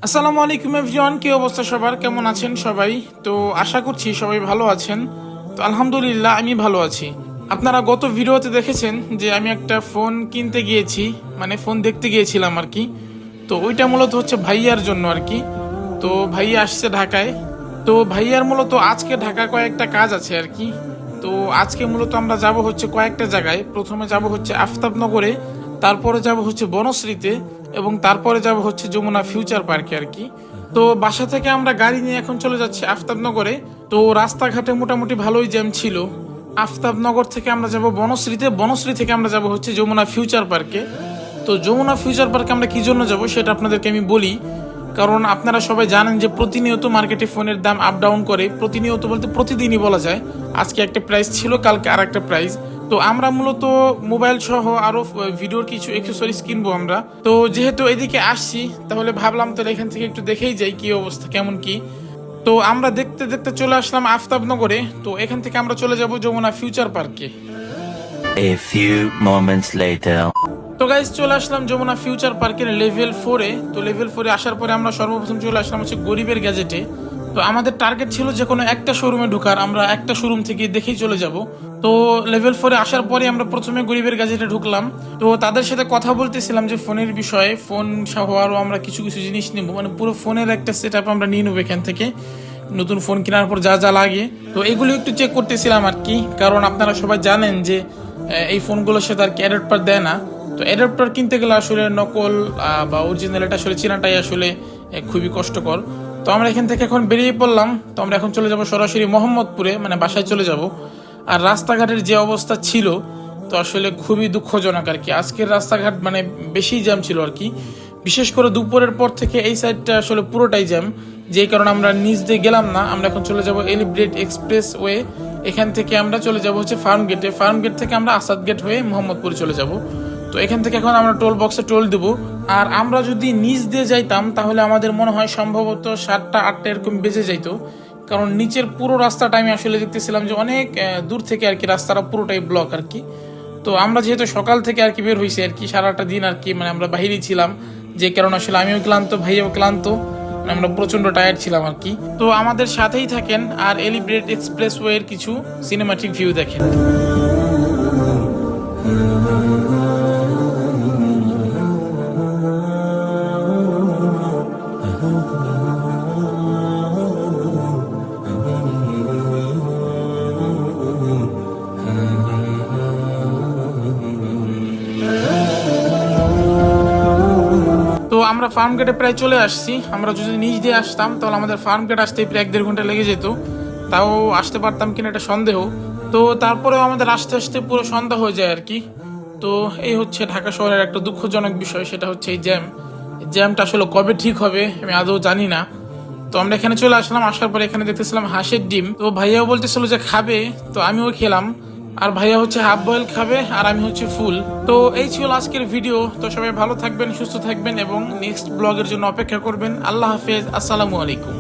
আসসালামু আলাইকুম এভরিওয়ান, কি অবস্থা সবার, কেমন আছেন সবাই? তো আশা করছি সবাই ভালো আছেন। তো আলহামদুলিল্লাহ আমি ভালো আছি। আপনারা গত ভিডিওতে দেখেছেন যে আমি একটা ফোন কিনতে গিয়েছি, মানে ফোন দেখতে গিয়েছিলাম আর কি। তো ওইটা মূলত হচ্ছে ভাইয়ার জন্য আর কি। তো ভাইয়া আসছে ঢাকায়। তো ভাইয়ার মূলত আজকে ঢাকা কয়েকটা কাজ আছে আর কি। তো আজকে মূলত আমরা যাব হচ্ছে কয়েকটা জায়গায়। প্রথমে যাব হচ্ছে আফতাবনগরে, তারপরে যাব হচ্ছে বনশ্রীতে, এবং তারপরে যাব হচ্ছে যমুনা ফিউচার পার্কে আর কি। তো বাসা থেকে আমরা গাড়ি নিয়ে এখন চলে যাচ্ছি আফতাবনগরে। তো রাস্তাঘাটে মোটামুটি ভালোই জ্যাম ছিল। আফতাবনগর থেকে আমরা যাব বনশ্রীতে, বনশ্রী থেকে আমরা যাব হচ্ছে যমুনা ফিউচার পার্কে। তো যমুনা ফিউচার পার্কে আমরা কি জন্য যাব সেটা আপনাদেরকে আমি বলি। কারণ আপনারা সবাই জানেন যে প্রতিনিয়ত মার্কেটে ফোনের দাম আপ ডাউন করে, প্রতিনিয়ত বলতে প্রতিদিনই বলা যায়। আজকে একটা প্রাইস ছিল, কালকে আর একটা প্রাইস। তো আমরা মূলত মোবাইল সহ আরো ভিডিওর কিছু অ্যাক্সেসরিজ কিনবো আমরা। তো যেহেতু এদিকে আসছি, তাহলে ভাবলাম তাহলে এখান থেকে একটু দেখেই যাই কি অবস্থা কেমন কি। তো আমরা দেখতে দেখতে চলে আসলাম আফতাবনগরে। তো এখান থেকে আমরা চলে যাব যমুনা ফিউচার পার্কে। A few moments later. তো গাইজ চলে আসলাম যমুনা ফিউচার পার্কের লেভেল 4-এ। তো লেভেল 4-এ আসার পরে আমরা সর্বপ্রথম চলে আসলাম হচ্ছে গরিবের গ্যাজেটে। তো আমাদের টার্গেট ছিল যে কোনো একটা শোরুমে ঢোকার, আমরা একটা শোরুম থেকে দেখেই চলে যাব। তো লেভেল 4-এ আসার পরে আমরা প্রথমে গরিবের গ্যাজেটে ঢুকলাম। তো তাদের সাথে কথা বলতেছিলাম যে ফোনের বিষয়ে, ফোন সহ আরও আমরা কিছু কিছু জিনিস নেব, মানে পুরো ফোনের একটা সেট আপ আমরা নিয়ে নেবো এখান থেকে। নতুন ফোন কেনার পর যা যা লাগে তো এগুলো একটু চেক করতেছিলাম আর কি। কারণ আপনারা সবাই জানেন যে এই ফোনগুলোর সাথে আর কি অ্যাডাপ্টার দেয় না। তো অ্যাডাপ্টার কিনতে গেলে আসলে নকল বা অরিজিনাল এটা আসলে চেনাটাই আসলে খুবই কষ্টকর। তো আমরা এখান থেকে এখন বেরিয়ে পড়লাম। তো আমরা এখন চলে যাব সরাসরি মোহাম্মদপুরে, মানে বাসায় চলে যাব। আর রাস্তাঘাটের যে অবস্থা ছিল, তো আসলে খুবই দুঃখজনক আর কি। আজকের রাস্তাঘাট মানে বেশি জ্যাম ছিল আর কি। বিশেষ করে দুপুরের পর থেকে এই সাইডটা আসলে পুরোটাই জ্যাম। যেই কারণে আমরা নিচ দিয়ে গেলাম না, আমরা এখন চলে যাব এলিব্রেট এক্সপ্রেস ওয়ে। এখান থেকে আমরা চলে যাব হচ্ছে ফার্ম গেটে, ফার্ম গেট থেকে আমরা আসাদ গেট হয়ে মোহাম্মদপুরে চলে যাব। তো এখান থেকে এখন আমরা টোল বক্সে টোল দেবো। আর আমরা যদি নিচ দিয়ে যাইতাম তাহলে আমাদের মনে হয় সম্ভবত 7টা 8টা এরকম বেজে যাইতো। কারণ নিচের পুরো রাস্তাটা আমি আসলে দেখতেছিলাম যে অনেক দূর থেকে আর কি রাস্তাটা পুরোটাই ব্লক আর কি। তো আমরা যেহেতু সকাল থেকে আর কি বের হয়েছি আর কি, সারাটা দিন আর কি, মানে আমরা বাহিরেই ছিলাম। যে কারণে আসলে আমিও ক্লান্ত, ভাইয়াও ক্লান্ত, মানে আমরা প্রচন্ড টায়ার্ড ছিলাম আর কি। তো আমাদের সাথেই থাকেন আর এলিব্রেট এক্সপ্রেস ওয়ের কিছু সিনেমাটিক ভিউ দেখেন। তো আমরা ফার্ম গেটে প্রায় চলে আসছি। আমরা যদি নিচ দিয়ে আসতাম তাহলে আমাদের ফার্ম গেট আসতে প্রায় 1-1.5 ঘন্টা লেগে যেত। তাও আসতে পারতাম কিনা এটা সন্দেহ। তো তারপরেও আমাদের আসতে আসতে পুরো সন্ধ্যা হয়ে যায় আর কি। তো এই হচ্ছে ঢাকা শহরের একটা দুঃখজনক বিষয়, সেটা হচ্ছে এই জ্যাম। জ্যামটা আসলে কবে ঠিক হবে আমি আদৌ জানি না। তো আমরা এখানে চলে আসলাম, আসার পরে এখানে দেখতেছিলাম হাঁসের ডিম। তো ভাইয়াও বলতেছিল যে খাবে, তো আমিও খেলাম। আর ভাইয়া হচ্ছে হাফ বয়েল খাবে আর আমি হচ্ছে ফুল। তো এই ছিল আজকের ভিডিও। তো সবাই ভালো থাকবেন, সুস্থ থাকবেন এবং নেক্সট ব্লগের জন্য অপেক্ষা করবেন। আল্লাহ হাফেজ, আসসালামু আলাইকুম।